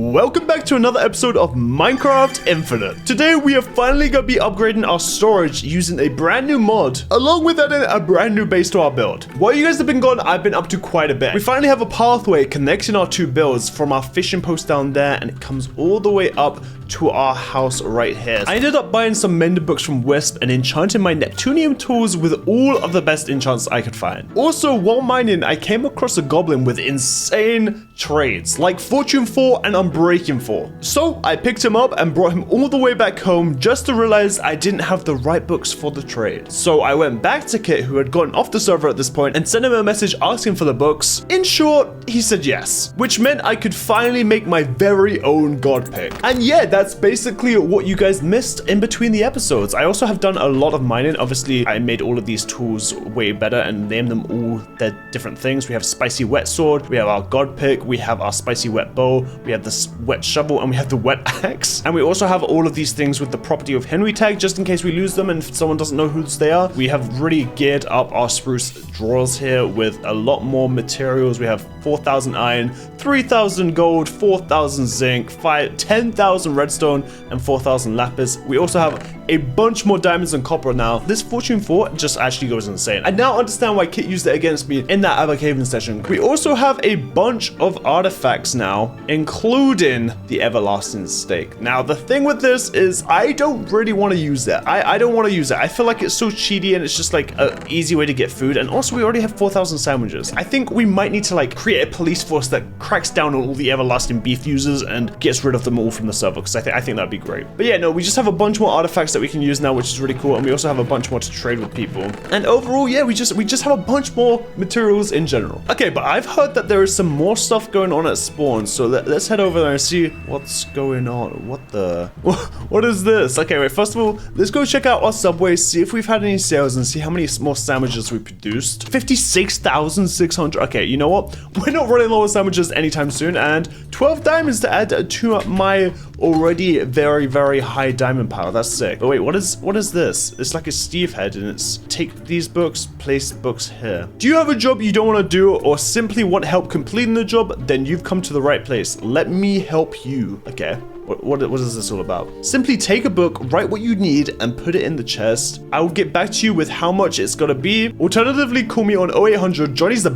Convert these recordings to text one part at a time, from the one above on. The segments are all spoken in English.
Welcome back to another episode of Minecraft Infinite. Today we are finally going to be upgrading our storage using a brand new mod, along with adding a brand new base to our build. While you guys have been gone, I've been up to quite a bit. We finally have a pathway connecting our two builds from our fishing post down there, and it comes all the way up to our house right here. I ended up buying some mender books from Wisp and enchanting my Neptunium tools with all of the best enchants I could find. Also, while mining, I came across a goblin with insane trades, like Fortune 4 and Unbreaking 4. So I picked him up and brought him all the way back home just to realize I didn't have the right books for the trade. So I went back to Kit, who had gotten off the server at this point, and sent him a message asking for the books. In short, he said yes, which meant I could finally make my very own god pick. And yeah, that's basically what you guys missed in between the episodes. I also have done a lot of mining. Obviously, I made all of these tools way better and named them all their different things. We have Spicy Wet Sword, we have our god pick, we have our Spicy Wet Bow, we have the Wet Shovel, and we have the Wet Axe. And we also have all of these things with the property of Henwy tag, just in case we lose them and someone doesn't know whose they are. We have really geared up our spruce drawers here with a lot more materials. We have 4,000 iron, 3,000 gold, 4,000 zinc, 10,000 redstone, and 4,000 lapis. We also have a bunch more diamonds and copper now. This Fortune 4 just actually goes insane. I now understand why Kit used it against me in that other caving session. We also have a bunch of artifacts now, including the everlasting stake. Now, the thing with this is I don't really want to use that. I don't want to use it. I feel like it's so cheaty and it's just like an easy way to get food. And also, we already have 4,000 sandwiches. I think we might need to like create a police force that cracks down on all the everlasting beef users and gets rid of them all from the server, because I think that'd be great. But yeah, no, we just have a bunch more artifacts that we can use now, which is really cool. And we also have a bunch more to trade with people. And overall, yeah, we just have a bunch more materials in general. Okay, but I've heard that there is some more stuff going on at spawn, so let's head over there and see what's going on. What is this? Okay, wait, first of all, let's go check out our subway, see if we've had any sales, and see how many more sandwiches we produced. 56,600. Okay, you know what? We're not running low on sandwiches anytime soon, and 12 diamonds to add to my already very, very high diamond pile. That's sick. But wait, what is this? It's like a Steve head, and it's take these books, place books here. Do you have a job you don't want to do, or simply want help completing the job? Then you've come to the right place. Let me help you. Okay. What is this all about? Simply take a book, write what you need, and put it in the chest. I will get back to you with how much it's gonna be. Alternatively, call me on 0800. Johnny's the...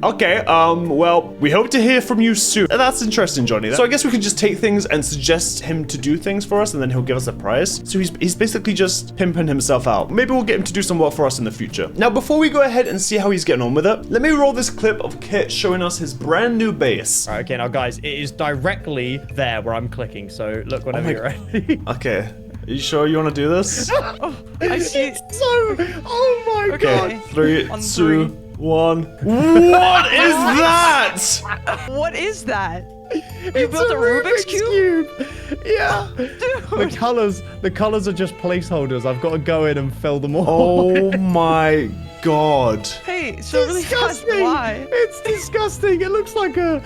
Okay, well, we hope to hear from you soon. That's interesting, Johnny. So I guess we can just take things and suggest him to do things for us, and then he'll give us a price. So he's basically just pimping himself out. Maybe we'll get him to do some work for us in the future. Now, before we go ahead and see how he's getting on with it, let me roll this clip of Kit showing us his brand new base. All right, okay, now guys, it is directly there where I'm clicking, so look whenever you're ready. Okay. Are you sure you want to do this? Oh, I see it. Oh my god. 3, On 2, 1. What is that? What is that? You built a Rubik's Cube? Yeah. Dude. The colors are just placeholders. I've got to go in and fill them all. Oh my god. Hey, so really fast, why? It's disgusting. It looks like a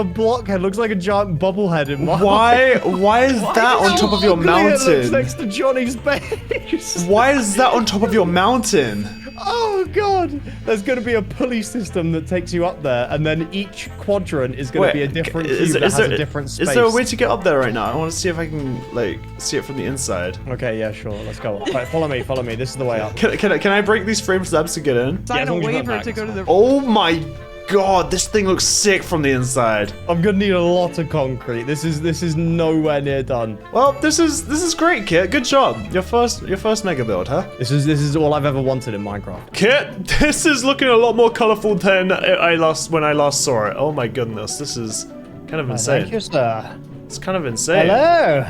blockhead. Looks like a giant bobblehead in my Why is that on top of your It looks mountain? next to Johnny's base. Why is that on top of your mountain? Oh god! There's going to be a pulley system that takes you up there, and then each quadrant is going to be a different cube that has a different space. Is there a way to get up there right now? I want to see if I can like see it from the inside. Okay, yeah, sure. Let's go. Right, follow me. This is the way up. Can I break these frame slabs to get in? Sign as a long as you're not waiver back, to go to the... Oh my god, this thing looks sick from the inside. I'm gonna need a lot of concrete. This is nowhere near done. Well, this is great, Kit. Good job. Your first mega build, huh? This is all I've ever wanted in Minecraft. Kit, this is looking a lot more colorful than when I last saw it. Oh my goodness, this is kind of insane. Thank you, sir. It's kind of insane. Hello.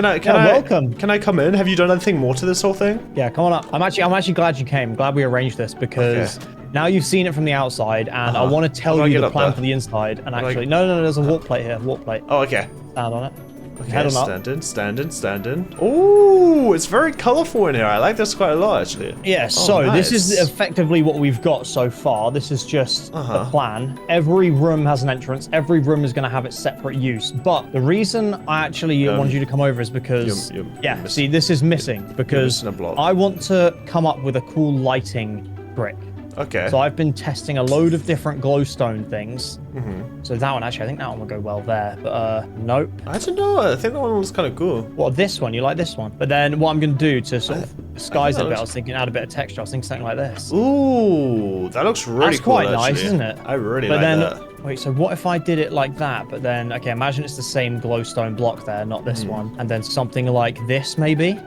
Welcome. Can I come in? Have you done anything more to this whole thing? Yeah, come on up. I'm actually glad you came. Glad we arranged this because now you've seen it from the outside, and I want to tell you the plan for the inside. And actually, no, there's a walk plate here. Walk plate. Oh, okay. Stand on it. Okay, Head on up. stand in. Oh, it's very colorful in here. I like this quite a lot, actually. Yeah, so nice. this is effectively what we've got so far. This is just the plan. Every room has an entrance. Every room is going to have its separate use. But the reason I actually wanted you to come over is because, you're see, this is missing because a block. I want to come up with a cool lighting brick. Okay. So I've been testing a load of different glowstone things. So that one, actually, I think that one will go well there. But nope. I don't know. I think that one was kind of cool. What, this one? You like this one? But then what I'm going to do to sort of disguise it a bit, I was thinking add a bit of texture. I was thinking something like this. Ooh, that looks really That's cool. quite actually. nice, isn't it? I really But like then, that. wait, so what if I did it like that? But then, okay, imagine it's the same glowstone block there, not this one. And then something like this, maybe?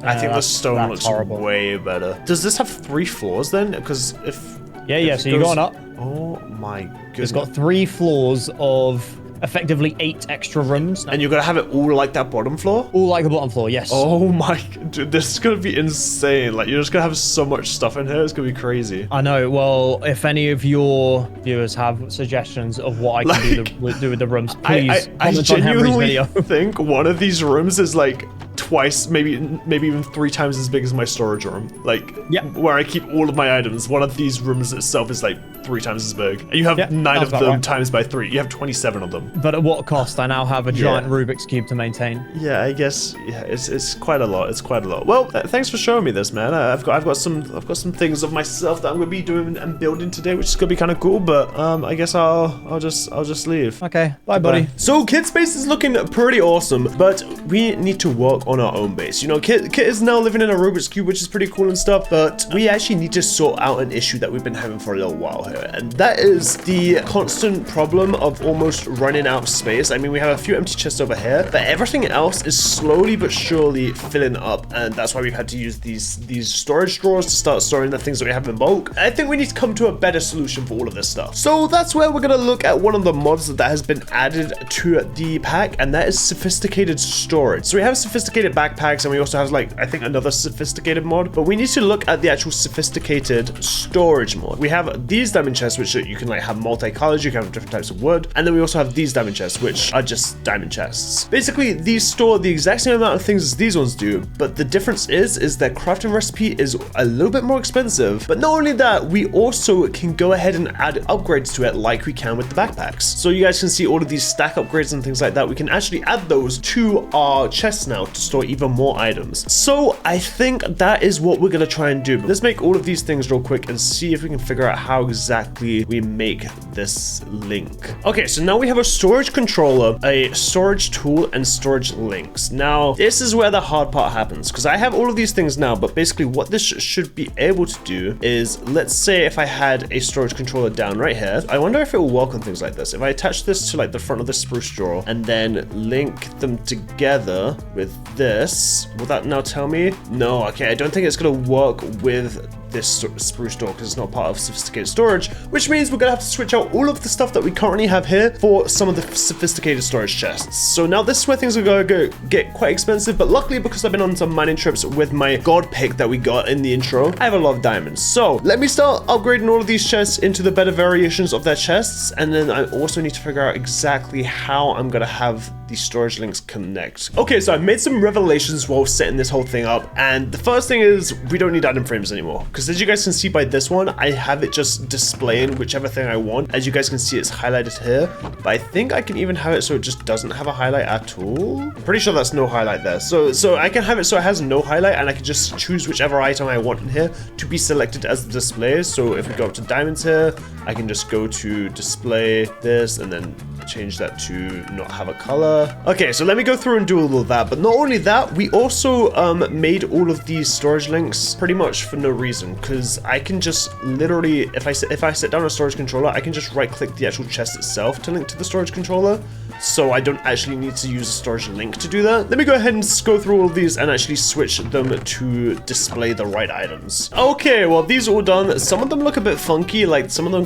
I think the stone that's looks horrible. way better. Does this have 3 floors then? Because if... Yeah, so you're going up. Oh my goodness. It's got 3 floors of effectively 8 extra rooms. And you're going to have it all like that bottom floor? All like the bottom floor, yes. Oh my... Dude, this is going to be insane. Like, you're just going to have so much stuff in here. It's going to be crazy. I know. Well, if any of your viewers have suggestions of what I can do with the rooms, please I comment on Henry's genuinely video. think one of these rooms is like twice, maybe even 3 times as big as my storage room. Like, where I keep all of my items. One of these rooms itself is like 3 times as big. And you have 9 of them times by 3. You have 27 of them. But at what cost? I now have a giant Rubik's Cube to maintain. Yeah, I guess it's quite a lot. It's quite a lot. Well, thanks for showing me this, man. I've got some things of myself that I'm gonna be doing and building today, which is gonna be kind of cool. But I guess I'll just leave. Okay, bye, buddy. So Kit's base is looking pretty awesome, but we need to work on our own base. You know, Kit is now living in a Rubik's Cube, which is pretty cool and stuff. But we actually need to sort out an issue that we've been having for a little while here, and that is the constant problem of almost running out of space. I mean, we have a few empty chests over here, but everything else is slowly but surely filling up, and that's why we've had to use these storage drawers to start storing the things that we have in bulk. I think we need to come to a better solution for all of this stuff. So that's where we're gonna look at one of the mods that has been added to the pack, and that is sophisticated storage. So we have sophisticated backpacks, and we also have, like, I think another sophisticated mod, but we need to look at the actual sophisticated storage mod. We have these diamond chests, which you can like have multi-colors, you can have different types of wood, and then we also have these diamond chests, which are just diamond chests. Basically, these store the exact same amount of things as these ones do, but the difference is their crafting recipe is a little bit more expensive. But not only that, we also can go ahead and add upgrades to it like we can with the backpacks. So you guys can see all of these stack upgrades and things like that. We can actually add those to our chests now to store even more items. So I think that is what we're gonna try and do. Let's make all of these things real quick and see if we can figure out how exactly we make this link. Okay, so now we have a storage controller, a storage tool, and storage links. Now, this is where the hard part happens, because I have all of these things now, but basically what this should be able to do is, let's say if I had a storage controller down right here, I wonder if it will work on things like this. If I attach this to like the front of the spruce drawer and then link them together with this, will that now tell me? No, okay, I don't think it's gonna work with this spruce door because it's not part of sophisticated storage, which means we're gonna have to switch out all of the stuff that we currently have here for some of the sophisticated storage chests. So now this is where things are gonna get quite expensive, but luckily because I've been on some mining trips with my god pick that we got in the intro, I have a lot of diamonds. So let me start upgrading all of these chests into the better variations of their chests, and then I also need to figure out exactly how I'm gonna have these storage links connect. Okay, so I've made some revelations while setting this whole thing up, and the first thing is we don't need item frames anymore, because as you guys can see by this one, I have it just displaying whichever thing I want. As you guys can see, it's highlighted here, but I think I can even have it so it just doesn't have a highlight at all. I'm pretty sure that's no highlight there. So I can have it so it has no highlight, and I can just choose whichever item I want in here to be selected as the display. So if we go up to diamonds here, I can just go to display this and then change that to not have a color. Okay, so let me go through and do all of that. But not only that, we also made all of these storage links pretty much for no reason, because I can just literally, if I set down a storage controller, I can just right click the actual chest itself to link to the storage controller. So I don't actually need to use a storage link to do that. Let me go ahead and go through all of these and actually switch them to display the right items. Okay, well, these are all done. Some of them look a bit funky, like some of them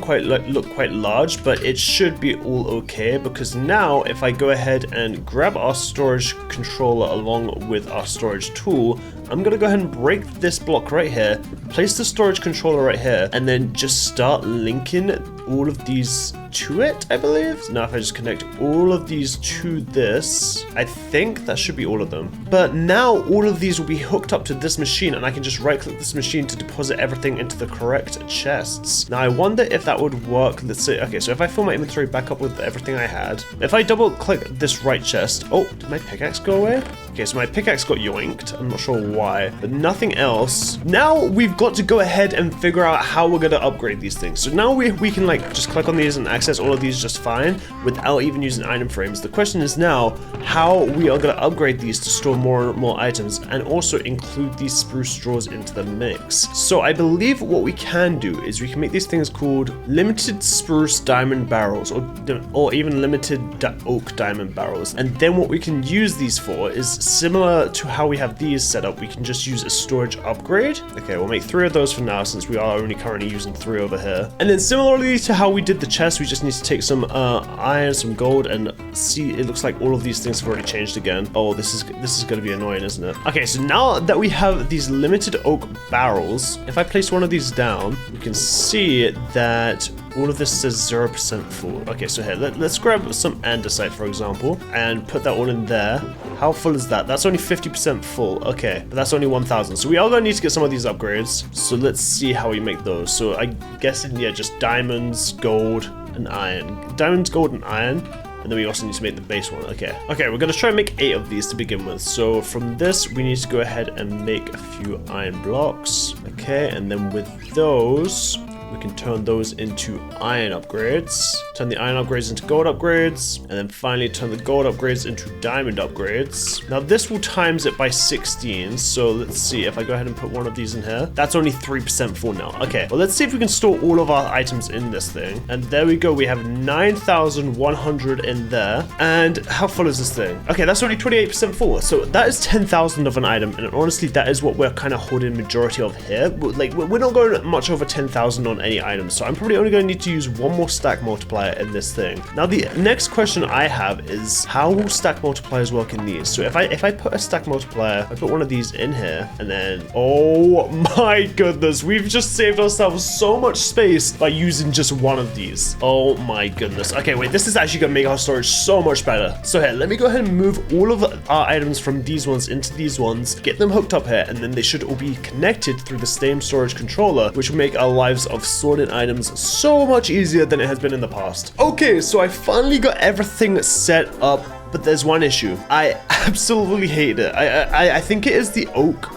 look quite large, but it should be all okay, because now if I go ahead and grab our storage controller along with our storage tool, I'm gonna go ahead and break this block right here, place the storage controller right here, and then just start linking all of these to it, I believe. So now if I just connect all of these to this, I think that should be all of them. But now all of these will be hooked up to this machine, and I can just right click this machine to deposit everything into the correct chests. Now I wonder if that would work. Let's say, okay, so if I fill my inventory back up with everything I had, if I double click this right chest, oh, did my pickaxe go away? Okay, so my pickaxe got yoinked. I'm not sure why, but nothing else. Now we've got to go ahead and figure out how we're going to upgrade these things. So now we can like just click on these and access all of these just fine without even using item frames. The question is now how we are going to upgrade these to store more and more items and also include these spruce straws into the mix. So I believe what we can do is we can make these things called limited spruce diamond barrels or even limited oak diamond barrels. And then what we can use these for is similar to how we have these set up. We can just use a storage upgrade. Okay, we'll make 3 of those for now since we are only currently using 3 over here. And then similarly to how we did the chest, we just need to take some iron, some gold, and see, it looks like all of these things have already changed again. Oh, this is going to be annoying, isn't it? Okay, so now that we have these limited oak barrels, if I place one of these down, we can see that all of this says 0% full. Okay, so here, let's grab some andesite, for example, and put that all in there. How full is that? That's only 50% full. Okay, but that's only 1,000. So we are going to need to get some of these upgrades. So let's see how we make those. So I guess, yeah, just diamonds, gold, and iron. Diamonds, gold, and iron. And then we also need to make the base one. Okay, we're going to try and make 8 of these to begin with. So from this, we need to go ahead and make a few iron blocks. Okay, and then with those, we can turn those into iron upgrades, turn the iron upgrades into gold upgrades, and then finally turn the gold upgrades into diamond upgrades. Now this will times it by 16, so let's see, if I go ahead and put one of these in here, that's only 3% full now. Okay, well let's see if we can store all of our items in this thing, and there we go, we have 9,100 in there, and how full is this thing? Okay, that's only 28% full, so that is 10,000 of an item, and honestly that is what we're kind of holding majority of here. Like, we're not going much over 10,000 on any items, so I'm probably only going to need to use one more stack multiplier in this thing. Now the next question I have is how will stack multipliers work in these? So if I put a stack multiplier, I put one of these in here, and then oh my goodness, we've just saved ourselves so much space by using just one of these. Oh my goodness. Okay, wait, this is actually gonna make our storage so much better. So here, let me go ahead and move all of our items from these ones into these ones, get them hooked up here, and then they should all be connected through the same storage controller, which will make our lives of sorted items so much easier than it has been in the past. Okay, so I finally got everything set up, but there's one issue. I absolutely hate it. I think it is the oak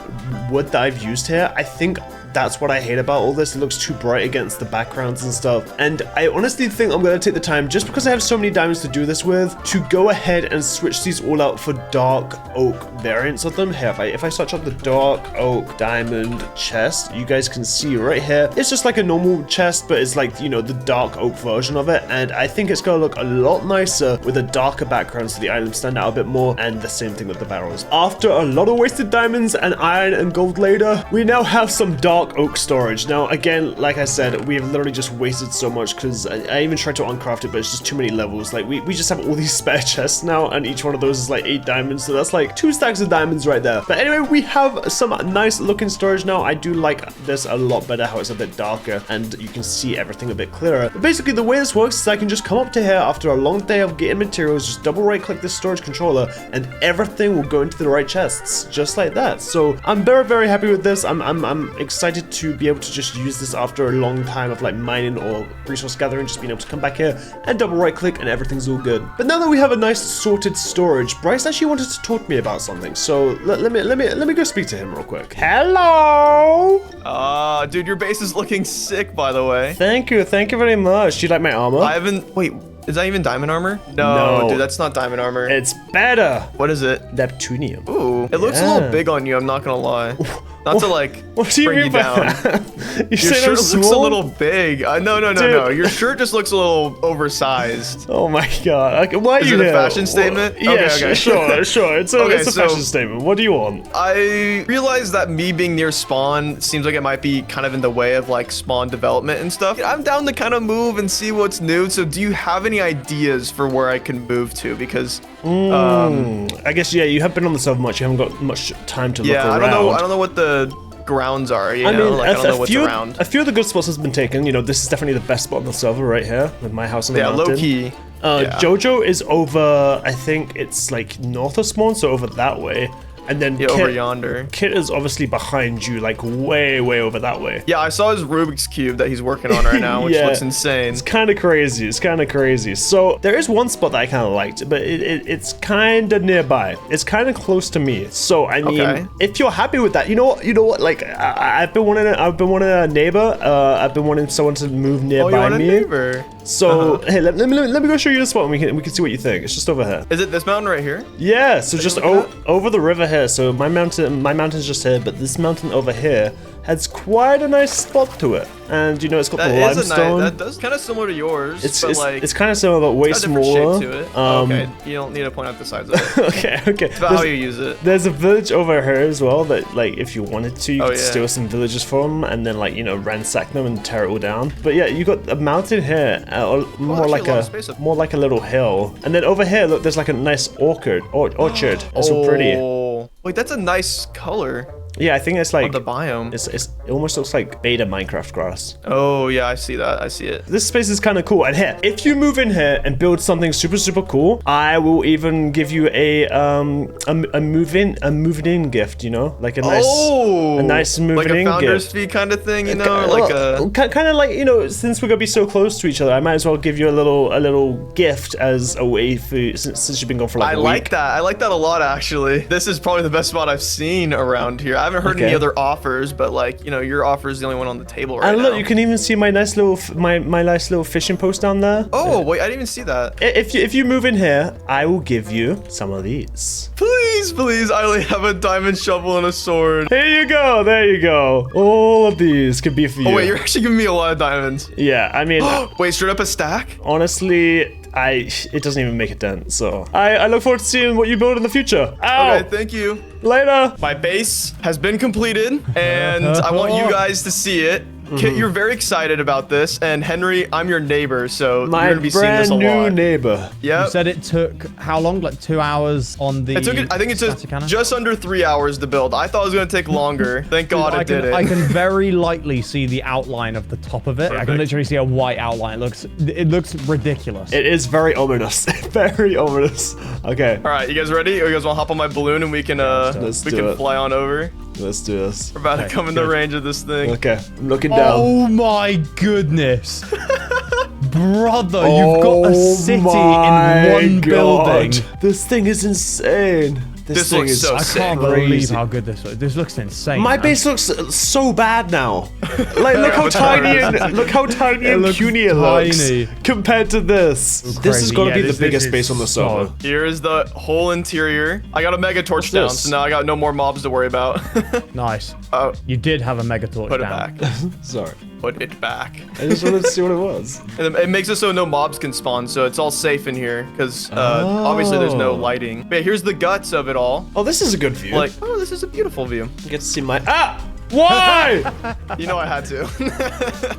wood that I've used here. I think that's what I hate about all this. It looks too bright against the backgrounds and stuff. And I honestly think I'm going to take the time, just because I have so many diamonds to do this with, to go ahead and switch these all out for dark oak variants of them. Here, if I search up the dark oak diamond chest, you guys can see right here, it's just like a normal chest, but it's like, you know, the dark oak version of it. And I think it's going to look a lot nicer with a darker background so the items stand out a bit more, and the same thing with the barrels. After a lot of wasted diamonds and iron and gold later, we now have some dark oak storage. Now again, like I said, we have literally just wasted so much because I even tried to uncraft it, but it's just too many levels. Like we just have all these spare chests now, and each one of those is like 8 diamonds, so that's like 2 stacks of diamonds right there. But anyway, we have some nice looking storage now. I do like this a lot better, how it's a bit darker and you can see everything a bit clearer. But basically the way this works is I can just come up to here after a long day of getting materials, just double right click this storage controller, and everything will go into the right chests just like that. So I'm very happy with this. I'm excited to be able to just use this after a long time of like mining or resource gathering, just being able to come back here and double right click and everything's all good. But now that we have a nice sorted storage, Bryce actually wanted to talk to me about something, so let me go speak to him real quick. Hello! Dude, your base is looking sick, by the way. Thank you very much. Do you like my armor? Wait, is that even diamond armor? No, dude, that's not diamond armor. It's better. What is it? Neptunium. Ooh, it looks a little big on you, I'm not gonna lie. Not to like what do you bring mean you by down. That? Your shirt looks a little big. No. Your shirt just looks a little oversized. Oh my god. Okay, why are you here? Is it a here? fashion statement? Yeah, okay. Sure. It's a fashion statement. What do you want? I realize that me being near spawn seems like it might be kind of in the way of like spawn development and stuff. I'm down to kind of move and see what's new. So do you have any ideas for where I can move to? Because I guess yeah, you have been on the server much. You haven't got much time to look around. I don't know what the grounds are, you know? Like, I don't know what's around. A few of the good spots has been taken. You know, this is definitely the best spot on the server right here with my house on the mountain. Low key. Jojo is over, I think it's like north of spawn, so over that way. And then Yeah, over yonder. Kit is obviously behind you, like way over that way. Yeah, I saw his Rubik's Cube that he's working on right now, which Yeah. looks insane. It's kind of crazy. It's kind of crazy. So there is one spot that I kind of liked, but it's kind of nearby. It's kind of close to me. So I mean, Okay. if you're happy with that, you know what? Like I've been wanting a neighbor. I've been wanting someone to move Oh, you nearby want a me. neighbor? So hey, let me go show you the spot, and we can see what you think. It's just over here. Is it this mountain right here? Yeah, so just look at over the river here. So my mountain's just here, but this mountain over here has quite a nice spot to it. And you know, it's got the That is limestone. that does kind of similar to yours. It's but like it's kind of similar, but way got a different smaller. shape to it. Okay, you don't need to point out the sides of it. okay. It's about how you use it. There's a village over here as well that, like, if you wanted to, you could yeah. steal some villages from them and then, like, you know, ransack them and tear it all down. But yeah, you got a mountain here, or more actually like a lot of space up more like a little hill. And then over here, look, there's like a nice orchard. It's so pretty. Oh, wait, that's a nice color Yeah, I think it's like of the biome. it almost looks like beta Minecraft grass. Oh yeah, I see that. I see it. This space is kind of cool. And here, if you move in here and build something super cool, I will even give you a moving in gift. You know, like a nice moving like a in founder's gift. fee kind of thing, you know, like a. Kind of like, you know, since we're gonna be so close to each other, I might as well give you a little gift as a way for since you've been gone for like a week. I like that. I like that a lot, actually. This is probably the best spot I've seen around here. I haven't heard any other offers, but like, you know, your offer is the only one on the table right and now. look, you can even see my nice little my nice little fishing post down there. Oh wait, I didn't even see that. If you move in here, I will give you some of these. Please, I only have a diamond shovel and a sword. Here you go. There you go. All of these could be for you. Oh wait, you're actually giving me a lot of diamonds. Yeah, I mean, Wait, straight up a stack? honestly, it doesn't even make a dent. So I look forward to seeing what you build in the future. Ow! Okay, thank you. Later. My base has been completed, and I want you guys to see it. Kit, you're very excited about this, and Henry, I'm your neighbor, so My you're gonna be seeing this brand a new lot. neighbor. Yep. You said it took how long? Like 2 hours on the. It took, I think it took static cannon? just under 3 hours to build. I thought it was gonna take longer. Thank God it did it. I can very lightly see the outline of the top of it. I can literally see a white outline. It looks ridiculous. It is very ominous. Very ominous. Okay, All right, you guys ready? You guys want to hop on my balloon and we can Let's do it. fly on over? let's do this. We're about to come in the range of this thing. Okay, I'm looking down. Oh my goodness. Brother, you've got a city in one building. This thing is insane. This thing looks is so I sick. can't believe crazy. how good this looks. This looks insane. My man. base looks so bad now. Like, look how tiny and puny it looks tiny. compared to this. This has crazy. got to Yeah, be this the biggest is base on the so- server. Here is the whole interior. I got a mega torch down, this? so now I got no more mobs to worry about. Nice. Oh, You did have a mega torch put it down. back. Sorry, Put it back. I just wanted to see what it was. And it makes it so no mobs can spawn, so it's all safe in here, because obviously there's no lighting. But here's the guts of it all. Oh, this is a good view. Like, oh, this is a beautiful view. you get to see my Why? You know I had to.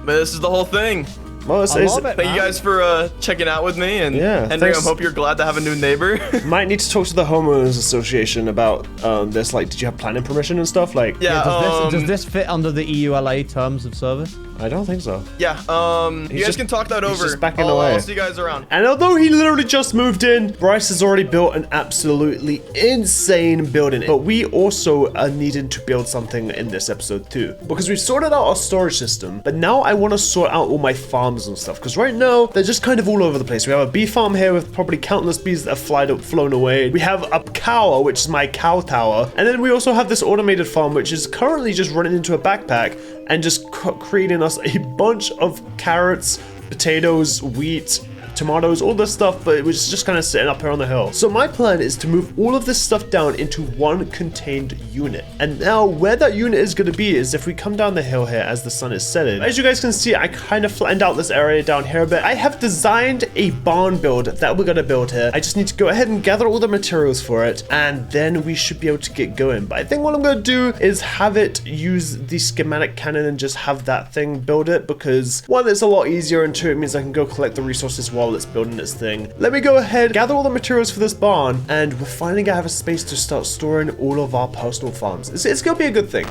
But this is the whole thing. Well, it's, I love it. Thank you guys for checking out with me, and Yeah, Henry, I thanks. hope you're glad to have a new neighbor. Might need to talk to the homeowners association about this. Like, did you have planning permission and stuff? Like, Yeah, Does this fit under the EULA terms of service? I don't think so. yeah. You guys just- can talk that he's over. just backing I'll away. see you guys around. And although he literally just moved in, Bryce has already built an absolutely insane building. But we also are needing to build something in this episode too. Because we've sorted out our storage system, but now I want to sort out all my farms and stuff. Because right now, they're just kind of all over the place. We have a bee farm here with probably countless bees that have flown away. We have a cow, which is my cow tower. And then we also have this automated farm, which is currently just running into a backpack and just creating us a bunch of carrots, potatoes, wheat, tomatoes, all this stuff, but it was just kind of sitting up here on the hill. So my plan is to move all of this stuff down into one contained unit. And now where that unit is going to be is if we come down the hill here as the sun is setting. As you guys can see, I kind of flattened out this area down here a bit. I have designed a barn build that we're going to build here. I just need to go ahead and gather all the materials for it, and then we should be able to get going. But I think what I'm going to do is have it use the schematic cannon and just have that thing build it, because one, it's a lot easier, and two, it means I can go collect the resources while it's building its thing. Let me go ahead, gather all the materials for this barn, and we're finally gonna have a space to start storing all of our personal farms. It's gonna be a good thing.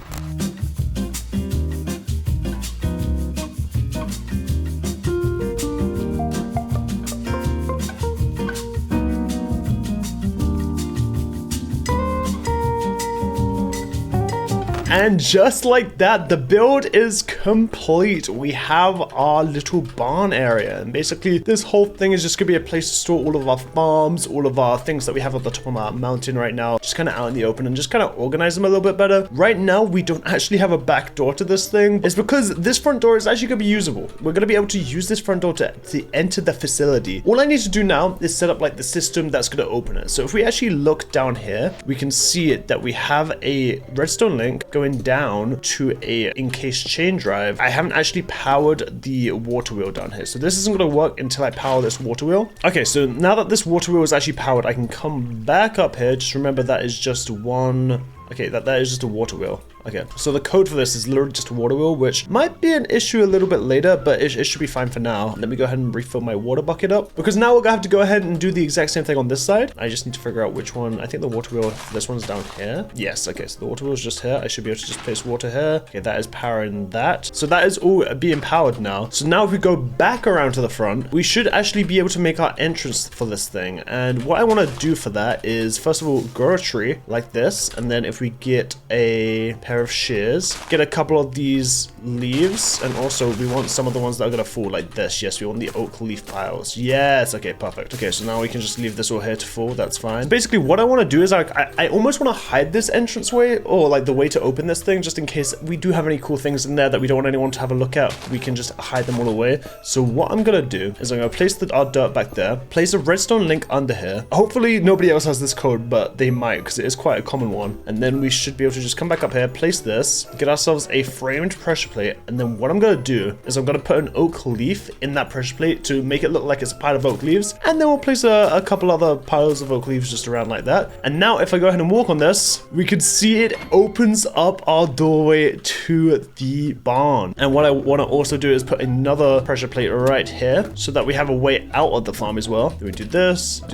And just like that, the build is complete. We have our little barn area. And basically, this whole thing is just going to be a place to store all of our farms, all of our things that we have at the top of our mountain right now. Just kind of out in the open and just kind of organize them a little bit better. Right now, we don't actually have a back door to this thing. It's because this front door is actually going to be usable. We're going to be able to use this front door to enter the facility. All I need to do now is set up like the system that's going to open it. So if we actually look down here, we can see it that we have a redstone link going down to a encased chain drive. I haven't actually powered the water wheel down here. So this isn't going to work until I power this water wheel. Okay, so now that this water wheel is actually powered, I can come back up here. Just remember that is just one... Okay, that is just a water wheel. Okay, so the code for this is literally just a water wheel, which might be an issue a little bit later, but it should be fine for now. Let me go ahead and refill my water bucket up, because now we're gonna have to go ahead and do the exact same thing on this side. I just need to figure out which one. I think the water wheel, this one's down here. Yes, okay, so the water wheel is just here. I should be able to just place water here. Okay, that is powering that. So that is all being powered now. So now if we go back around to the front, we should actually be able to make our entrance for this thing. And what I want to do for that is, first of all, grow a tree like this, and then if we get a pair of shears, get a couple of these leaves, and also we want some of the ones that are gonna fall like this. Yes, we want the oak leaf piles. Yes, okay, perfect. Okay, so now we can just leave this all here to fall. That's fine. Basically, what I want to do is I almost want to hide this entranceway, or like the way to open this thing, just in case we do have any cool things in there that we don't want anyone to have a look at. We can just hide them all away. So what I'm gonna do is I'm gonna place our dirt back there, place a redstone link under here. Hopefully nobody else has this code, but they might, because it is quite a common one. And then we should be able to just come back up here, place this, get ourselves a framed pressure plate, and then what I'm gonna do is I'm gonna put an oak leaf in that pressure plate to make it look like it's a pile of oak leaves, and then we'll place a couple other piles of oak leaves just around like that. And now if I go ahead and walk on this, we can see it opens up our doorway to the barn. And what I want to also do is put another pressure plate right here so that we have a way out of the farm as well. Then we do this, and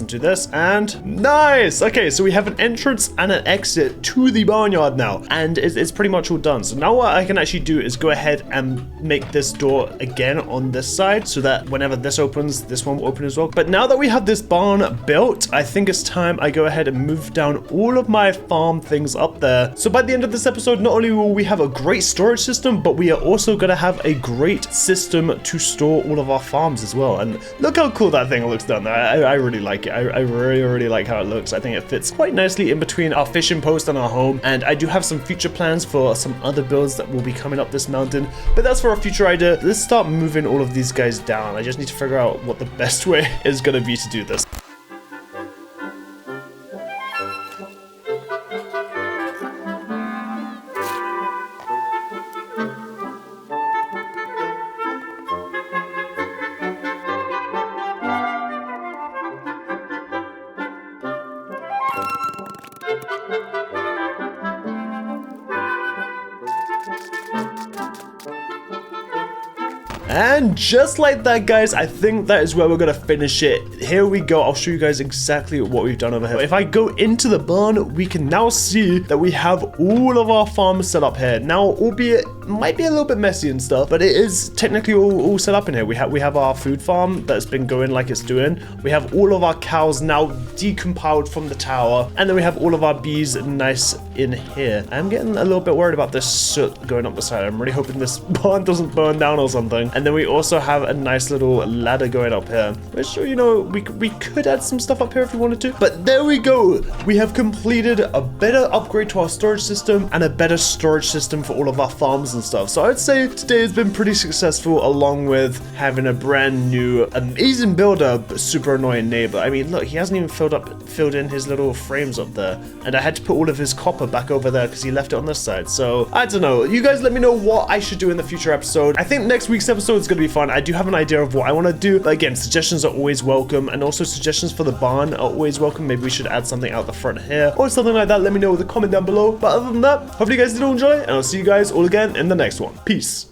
do this, and nice! Okay, so we have an entrance and an exit to the barnyard now, and it's pretty much all done. So now what I can actually do is go ahead and make this door again on this side so that whenever this opens, this one will open as well. But now that we have this barn built, I think it's time I go ahead and move down all of my farm things up there. So by the end of this episode, not only will we have a great storage system, but we are also going to have a great system to store all of our farms as well. And look how cool that thing looks down there. I really like it. I really like how it looks. I think it fits quite nicely in between our fishing post and our home. And I do have some future plans for some other builds that will be coming up this mountain, but that's for a future idea. Let's start moving all of these guys down. I just need to figure out what the best way is going to be to do this. And just like that, guys, I think that is where we're gonna finish it. Here we go. I'll show you guys exactly what we've done over here. If I go into the barn, we can now see that we have all of our farms set up here. Now, albeit might be a little bit messy and stuff, but it is technically all set up in here. We have our food farm that's been going like it's doing. We have all of our cows now decompiled from the tower, and then we have all of our bees nice in here. I'm getting a little bit worried about this soot going up the side. I'm really hoping this barn doesn't burn down or something. And then we also have a nice little ladder going up here, which, you know, we could add some stuff up here if we wanted to. But there we go. We have completed a better upgrade to our storage system and a better storage system for all of our farms and stuff. So I'd say today has been pretty successful, along with having a brand new amazing builder, but super annoying neighbor. I mean, look, he hasn't even filled in his little frames up there, and I had to put all of his copper back over there because he left it on this side. So I don't know. You guys let me know what I should do in the future episode. I think next week's episode is going to be fun. I do have an idea of what I want to do, but again, suggestions are always welcome, and also suggestions for the barn are always welcome. Maybe we should add something out the front here or something like that. Let me know with a comment down below. But other than that, hopefully you guys did all enjoy, and I'll see you guys all again in the next one. Peace.